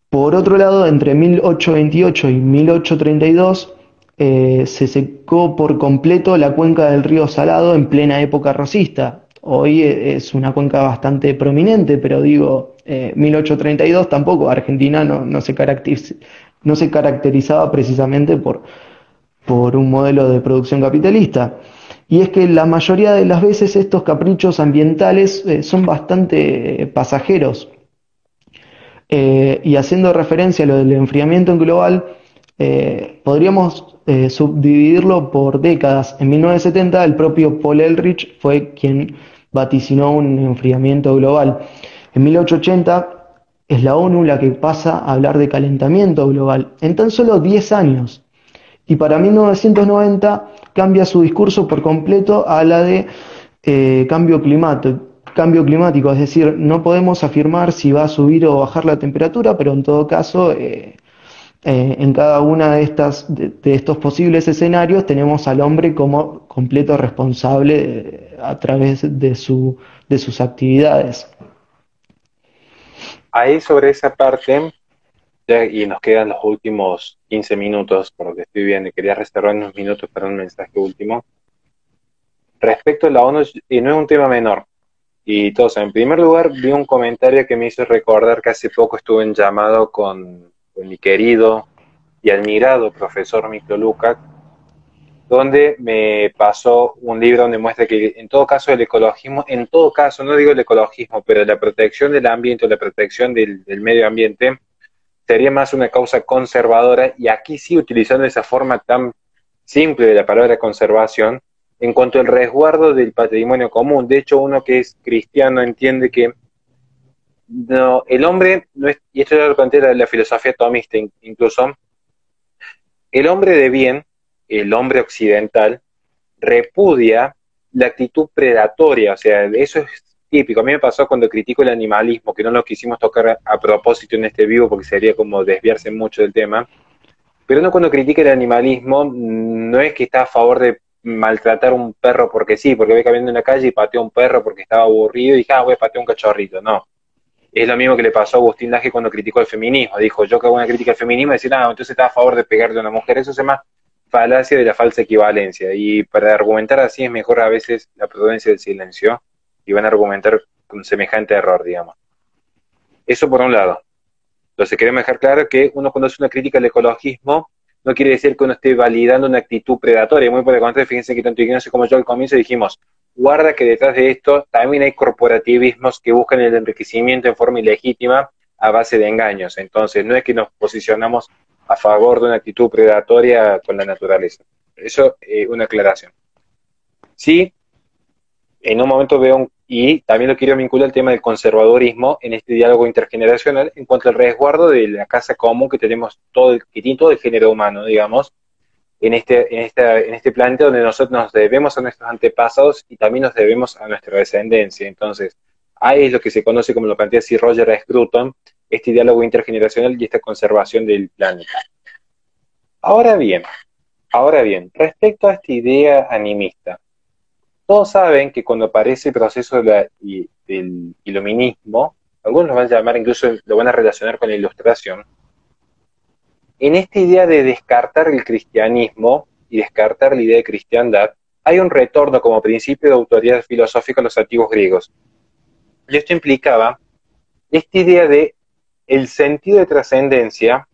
Por otro lado, entre 1828 y 1832 se secó por completo la cuenca del río Salado en plena época rosista. Hoy es una cuenca bastante prominente, pero digo, 1832 tampoco, Argentina no se caracterizaba precisamente por un modelo de producción capitalista. Y es que la mayoría de las veces estos caprichos ambientales son bastante pasajeros. Y haciendo referencia a lo del enfriamiento global, podríamos subdividirlo por décadas. En 1970 el propio Paul Ehrlich fue quien vaticinó un enfriamiento global. En 1880 es la ONU la que pasa a hablar de calentamiento global en tan solo 10 años. Y para 1990 cambia su discurso por completo a la de cambio climático, es decir, no podemos afirmar si va a subir o bajar la temperatura, pero en todo caso, en cada una de estos posibles escenarios tenemos al hombre como completo responsable a través de sus actividades. Ahí sobre esa parte, ya, y nos quedan los últimos 15 minutos, por lo que estoy viendo, y quería reservar unos minutos para un mensaje último. Respecto a la ONU, y no es un tema menor, y todos, en primer lugar, vi un comentario que me hizo recordar que hace poco estuve en llamado con mi querido y admirado profesor Miklo Lukács, donde me pasó un libro donde muestra que en todo caso el ecologismo, en todo caso, no digo el ecologismo, pero la protección del ambiente o la protección del medio ambiente sería más una causa conservadora, y aquí sí utilizando esa forma tan simple de la palabra conservación, en cuanto al resguardo del patrimonio común. De hecho, uno que es cristiano entiende que no, el hombre, no es, y esto ya lo plantea la filosofía tomista incluso, el hombre de bien, el hombre occidental, repudia la actitud predatoria, o sea, eso es típico. A mí me pasó cuando critico el animalismo, que no lo quisimos tocar a propósito en este vivo porque sería como desviarse mucho del tema, pero uno cuando critica el animalismo no es que está a favor de maltratar a un perro porque sí, porque ve caminando en la calle y pateó a un perro porque estaba aburrido y dije, voy a patear a un cachorrito. No, es lo mismo que le pasó a Agustín Laje cuando criticó el feminismo. Dijo, yo que hago una crítica al feminismo, decir, entonces está a favor de pegarle a una mujer. Eso se llama falacia de la falsa equivalencia. Y para argumentar así es mejor a veces la prudencia del silencio, y van a argumentar con semejante error, digamos. Eso por un lado. Entonces queremos dejar claro que uno cuando hace una crítica al ecologismo no quiere decir que uno esté validando una actitud predatoria. Muy por el contrario, fíjense que tanto Ignacio como yo al comienzo dijimos, guarda que detrás de esto también hay corporativismos que buscan el enriquecimiento en forma ilegítima a base de engaños. Entonces no es que nos posicionamos a favor de una actitud predatoria con la naturaleza. Eso es una aclaración. Sí, en un momento veo, y también lo quiero vincular al tema del conservadorismo en este diálogo intergeneracional en cuanto al resguardo de la casa común que tenemos que tiene todo el género humano, digamos, en este planeta donde nosotros nos debemos a nuestros antepasados y también nos debemos a nuestra descendencia. Entonces, ahí es lo que se conoce, como lo plantea así Roger Scruton, este diálogo intergeneracional y esta conservación del planeta. Ahora bien, respecto a esta idea animista, todos saben que cuando aparece el proceso del iluminismo, algunos lo van a llamar, incluso lo van a relacionar con la ilustración, en esta idea de descartar el cristianismo y descartar la idea de cristiandad, hay un retorno como principio de autoridad filosófica a los antiguos griegos. Y esto implicaba esta idea de el sentido de trascendencia,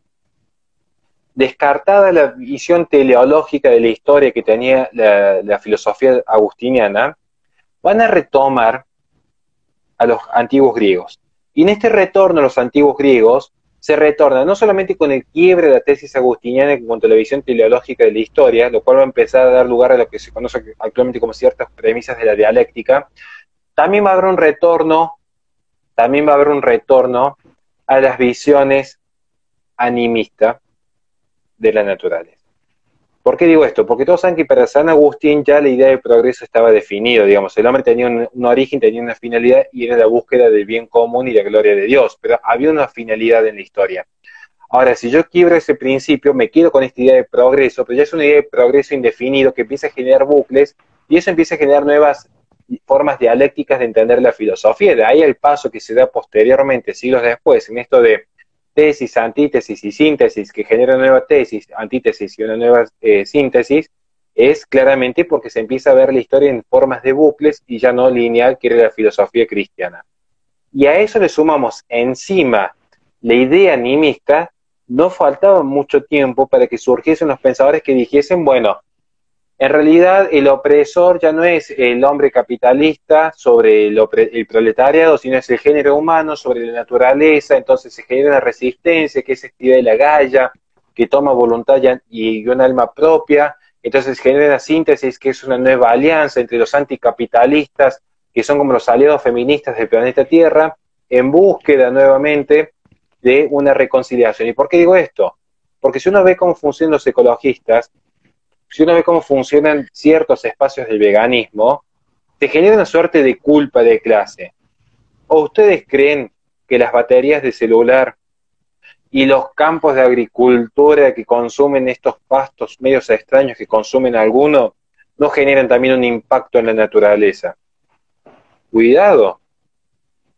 descartada la visión teleológica de la historia que tenía la filosofía agustiniana, van a retomar a los antiguos griegos. Y en este retorno a los antiguos griegos, se retorna no solamente con el quiebre de la tesis agustiniana en cuanto a la visión teleológica de la historia, lo cual va a empezar a dar lugar a lo que se conoce actualmente como ciertas premisas de la dialéctica, también va a haber un retorno, también va a haber un retorno a las visiones animistas de la naturaleza. ¿Por qué digo esto? Porque todos saben que para San Agustín ya la idea de progreso estaba definido, digamos, el hombre tenía un origen, tenía una finalidad y era la búsqueda del bien común y la gloria de Dios, pero había una finalidad en la historia. Ahora, si yo quiebro ese principio, me quedo con esta idea de progreso, pero ya es una idea de progreso indefinido que empieza a generar bucles y eso empieza a generar nuevas formas dialécticas de entender la filosofía. De ahí el paso que se da posteriormente, siglos después, en esto de tesis, antítesis y síntesis, que genera una nueva tesis, antítesis y una nueva síntesis, es claramente porque se empieza a ver la historia en formas de bucles y ya no lineal, que era la filosofía cristiana. Y a eso le sumamos encima la idea animista, no faltaba mucho tiempo para que surgiesen los pensadores que dijesen, bueno, en realidad el opresor ya no es el hombre capitalista sobre el proletariado, sino es el género humano sobre la naturaleza, entonces se genera una resistencia, que es esta idea de la Gaia, que toma voluntad y un alma propia, entonces genera una síntesis que es una nueva alianza entre los anticapitalistas, que son como los aliados feministas del planeta Tierra, en búsqueda nuevamente de una reconciliación. ¿Y por qué digo esto? Porque si uno ve cómo funcionan los ecologistas, si uno ve cómo funcionan ciertos espacios del veganismo, se genera una suerte de culpa de clase. ¿O ustedes creen que las baterías de celular y los campos de agricultura que consumen estos pastos medios extraños que consumen algunos no generan también un impacto en la naturaleza? Cuidado,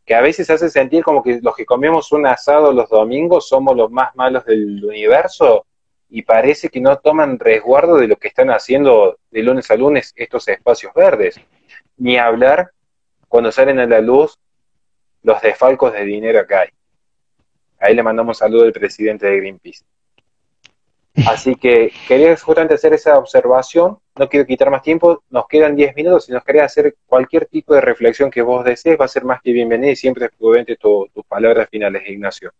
que a veces hace sentir como que los que comemos un asado los domingos somos los más malos del universo y parece que no toman resguardo de lo que están haciendo de lunes a lunes estos espacios verdes. Ni hablar cuando salen a la luz los desfalcos de dinero que hay. Ahí le mandamos un saludo al presidente de Greenpeace. Así que quería justamente hacer esa observación, no quiero quitar más tiempo, nos quedan 10 minutos, si nos querés hacer cualquier tipo de reflexión que vos desees, va a ser más que bienvenida y siempre es prudente tus palabras finales, Ignacio.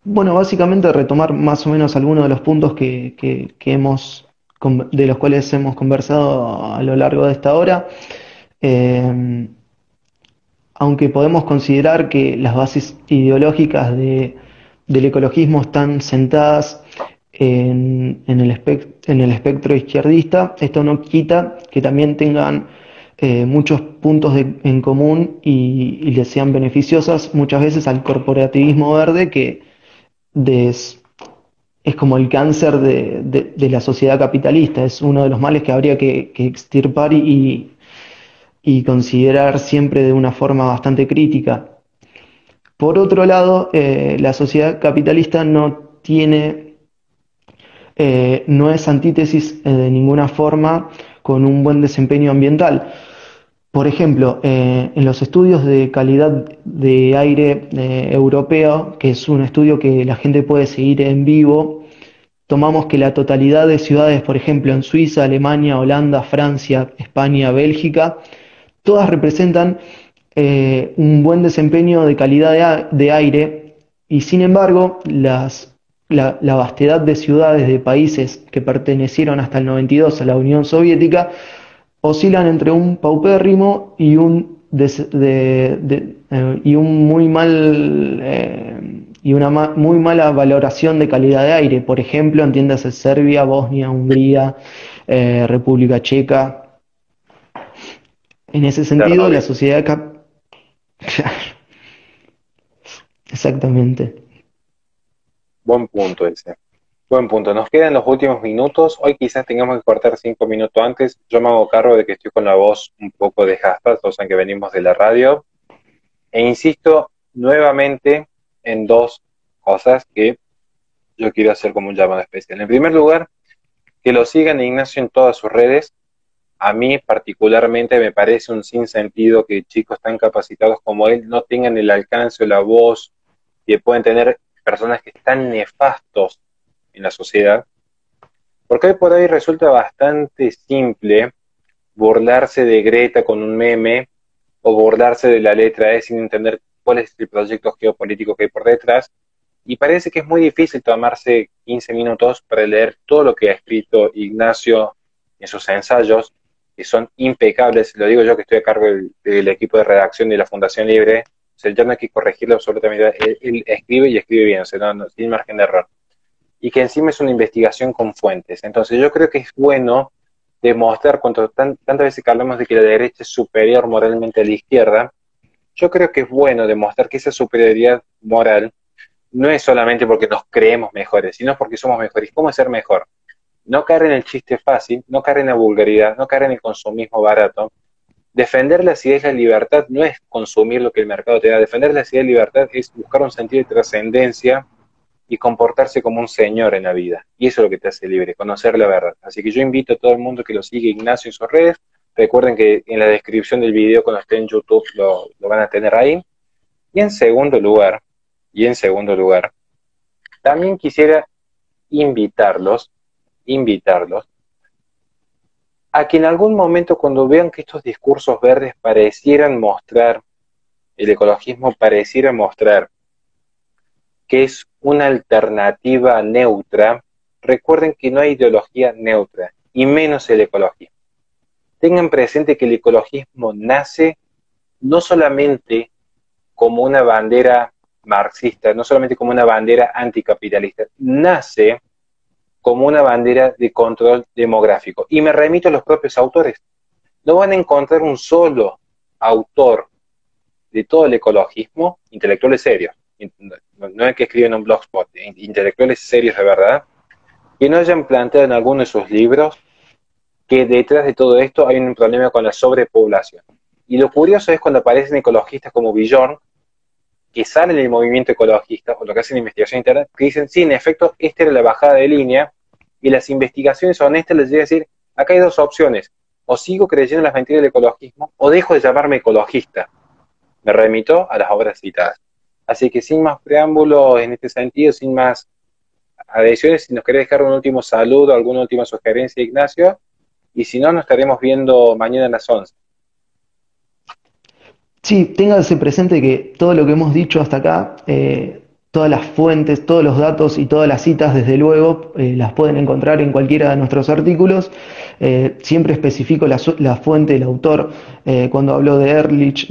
Bueno, básicamente retomar más o menos algunos de los puntos de los cuales hemos conversado a lo largo de esta hora. Eh, Aunque podemos considerar que las bases ideológicas del ecologismo están sentadas en el espectro izquierdista, esto no quita que también tengan muchos puntos en común y les sean beneficiosas muchas veces al corporativismo verde que des- es como el cáncer de la sociedad capitalista, es uno de los males que habría que extirpar y considerar siempre de una forma bastante crítica. Por otro lado, la sociedad capitalista no es antítesis de ninguna forma con un buen desempeño ambiental. Por ejemplo, en los estudios de calidad de aire europeo, que es un estudio que la gente puede seguir en vivo, tomamos que la totalidad de ciudades, por ejemplo, en Suiza, Alemania, Holanda, Francia, España, Bélgica, todas representan un buen desempeño de calidad de aire y sin embargo la vastedad de ciudades de países que pertenecieron hasta el 92 a la Unión Soviética oscilan entre un paupérrimo y un muy mal y una muy mala valoración de calidad de aire. Por ejemplo, entiéndase Serbia, Bosnia, Hungría, República Checa. En ese sentido, la Chernobyl. sociedad exactamente. Buen punto ese. Buen punto. Nos quedan los últimos minutos. Hoy quizás tengamos que cortar 5 minutos antes. Yo me hago cargo de que estoy con la voz un poco desgastada, todos saben que venimos de la radio. E insisto nuevamente en dos cosas que yo quiero hacer como un llamado especial. En primer lugar, que lo sigan a Ignacio en todas sus redes. A mí particularmente me parece un sinsentido que chicos tan capacitados como él no tengan el alcance o la voz que pueden tener personas que están nefastos en la sociedad. Porque hoy por hoy resulta bastante simple burlarse de Greta con un meme o burlarse de la letra E sin entender cuál es el proyecto geopolítico que hay por detrás. Y parece que es muy difícil tomarse 15 minutos para leer todo lo que ha escrito Ignacio en sus ensayos, que son impecables. Lo digo yo que estoy a cargo del equipo de redacción de la Fundación Libre. O sea, ya no hay que corregirlo absolutamente. Él escribe y escribe bien, o sea, sin margen de error. Y que encima es una investigación con fuentes. Entonces yo creo que es bueno demostrar, tantas veces que hablamos de que la derecha es superior moralmente a la izquierda, yo creo que es bueno demostrar que esa superioridad moral no es solamente porque nos creemos mejores, sino porque somos mejores. ¿Cómo ser mejor? No caer en el chiste fácil, no caer en la vulgaridad, no caer en el consumismo barato. Defender las ideas de la libertad no es consumir lo que el mercado te da. Defender las ideas de libertad es buscar un sentido de trascendencia y comportarse como un señor en la vida. Y eso es lo que te hace libre, conocer la verdad. Así que yo invito a todo el mundo que lo siga Ignacio en sus redes. Recuerden que en la descripción del video, cuando esté en YouTube, lo van a tener ahí. Y en segundo lugar, también quisiera invitarlos a que en algún momento, cuando vean que estos discursos verdes parecieran mostrar, el ecologismo pareciera mostrar que es una alternativa neutra, recuerden que no hay ideología neutra, y menos el ecologismo. Tengan presente que el ecologismo nace no solamente como una bandera marxista, no solamente como una bandera anticapitalista, nace como una bandera de control demográfico. Y me remito a los propios autores. No van a encontrar un solo autor de todo el ecologismo, intelectuales serios, no es que escriben en un blogspot, intelectuales serios de verdad, que no hayan planteado en alguno de sus libros que detrás de todo esto hay un problema con la sobrepoblación. Y lo curioso es cuando aparecen ecologistas como Bjorn, que salen del movimiento ecologista, o lo que hacen investigación interna, que dicen, sí, en efecto, esta era la bajada de línea, y las investigaciones honestas les llegan a decir, acá hay dos opciones, o sigo creyendo en las mentiras del ecologismo, o dejo de llamarme ecologista. Me remito a las obras citadas. Así que sin más preámbulos en este sentido, sin más adhesiones, si nos querés dejar un último saludo, alguna última sugerencia, Ignacio, y si no, nos estaremos viendo mañana a las 11. Sí, ténganse presente que todo lo que hemos dicho hasta acá, todas las fuentes, todos los datos y todas las citas, desde luego, las pueden encontrar en cualquiera de nuestros artículos. Siempre especifico la fuente, el autor. Cuando hablo de Ehrlich,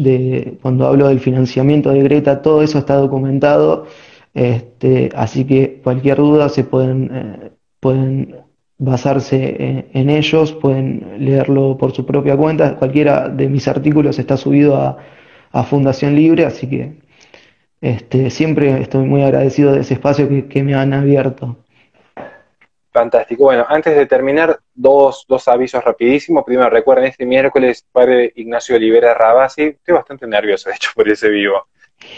cuando hablo del financiamiento de Greta, todo eso está documentado. Así que cualquier duda pueden basarse en ellos, pueden leerlo por su propia cuenta. Cualquiera de mis artículos está subido a Fundación Libre, así que siempre estoy muy agradecido de ese espacio que me han abierto. Fantástico. Bueno, antes de terminar, dos avisos rapidísimos. Primero, recuerden, este miércoles, padre Ignacio Olivera Rabasi. Estoy bastante nervioso, de hecho, por ese vivo.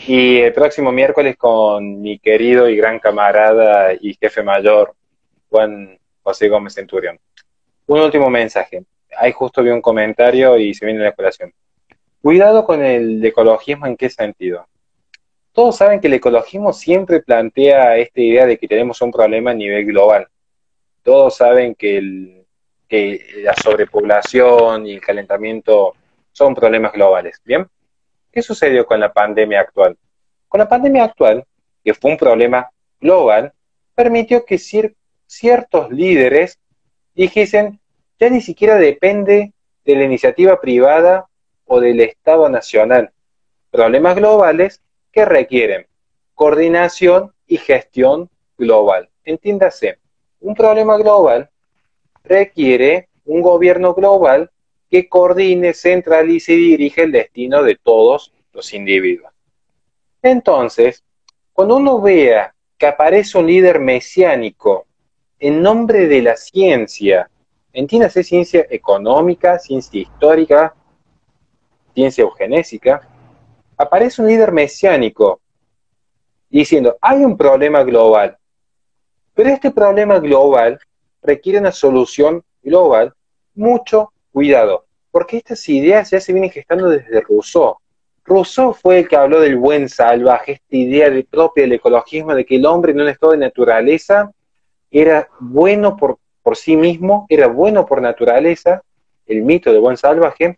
Y el próximo miércoles con mi querido y gran camarada y jefe mayor, Juan José Gómez Centurión. Un último mensaje. Ahí justo vi un comentario y se viene la colación. Cuidado con el ecologismo, ¿en qué sentido? Todos saben que el ecologismo siempre plantea esta idea de que tenemos un problema a nivel global. Todos saben que la sobrepoblación y el calentamiento son problemas globales. ¿Bien? ¿Qué sucedió con la pandemia actual? Con la pandemia actual, que fue un problema global, permitió que ciertos líderes dijesen, ya ni siquiera depende de la iniciativa privada o del Estado nacional. Problemas globales que requieren coordinación y gestión global. Entiéndase, un problema global requiere un gobierno global que coordine, centralice y dirige el destino de todos los individuos. Entonces, cuando uno vea que aparece un líder mesiánico en nombre de la ciencia, entiéndase ciencia económica, ciencia histórica, ciencia eugenésica, aparece un líder mesiánico diciendo, hay un problema global, pero este problema global requiere una solución global, mucho cuidado, porque estas ideas ya se vienen gestando desde Rousseau. Rousseau fue el que habló del buen salvaje, esta idea propia del ecologismo, de que el hombre en un estado de naturaleza era bueno por sí mismo, era bueno por naturaleza, el mito del buen salvaje,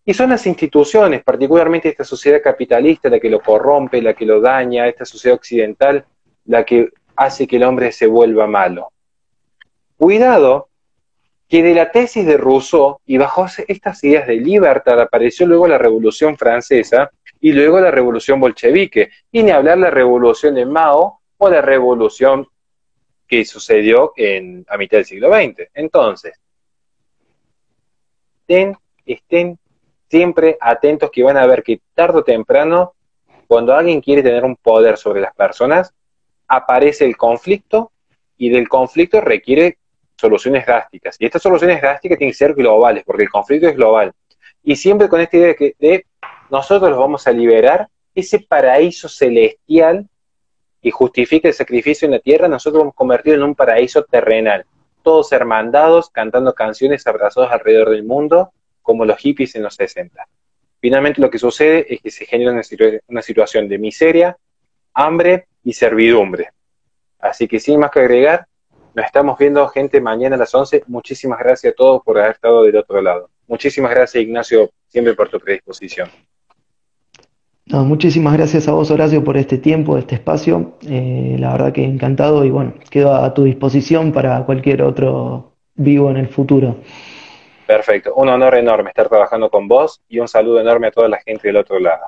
y son las instituciones, particularmente esta sociedad capitalista, la que lo corrompe, la que lo daña, esta sociedad occidental, la que hace que el hombre se vuelva malo. Cuidado, que de la tesis de Rousseau y bajo estas ideas de libertad apareció luego la Revolución Francesa y luego la Revolución Bolchevique, y ni hablar la Revolución de Mao o la Revolución que sucedió a mitad del siglo XX. Entonces, estén siempre atentos que van a ver que tarde o temprano, cuando alguien quiere tener un poder sobre las personas, aparece el conflicto y del conflicto requiere soluciones drásticas. Y estas soluciones drásticas tienen que ser globales, porque el conflicto es global. Y siempre con esta idea de nosotros los vamos a liberar, ese paraíso celestial que justifica el sacrificio en la tierra, nosotros vamos a convertirlo en un paraíso terrenal. Todos hermandados, cantando canciones, abrazados alrededor del mundo, como los hippies en los 60. Finalmente lo que sucede es que se genera una situación de miseria, hambre y servidumbre. Así que sin más que agregar, nos estamos viendo, gente, mañana a las 11. Muchísimas gracias a todos por haber estado del otro lado. Muchísimas gracias, Ignacio, siempre por tu predisposición. No, muchísimas gracias a vos, Horacio, por este tiempo, este espacio. La verdad que encantado y bueno, quedo a tu disposición para cualquier otro vivo en el futuro. Perfecto, un honor enorme estar trabajando con vos y un saludo enorme a toda la gente del otro lado.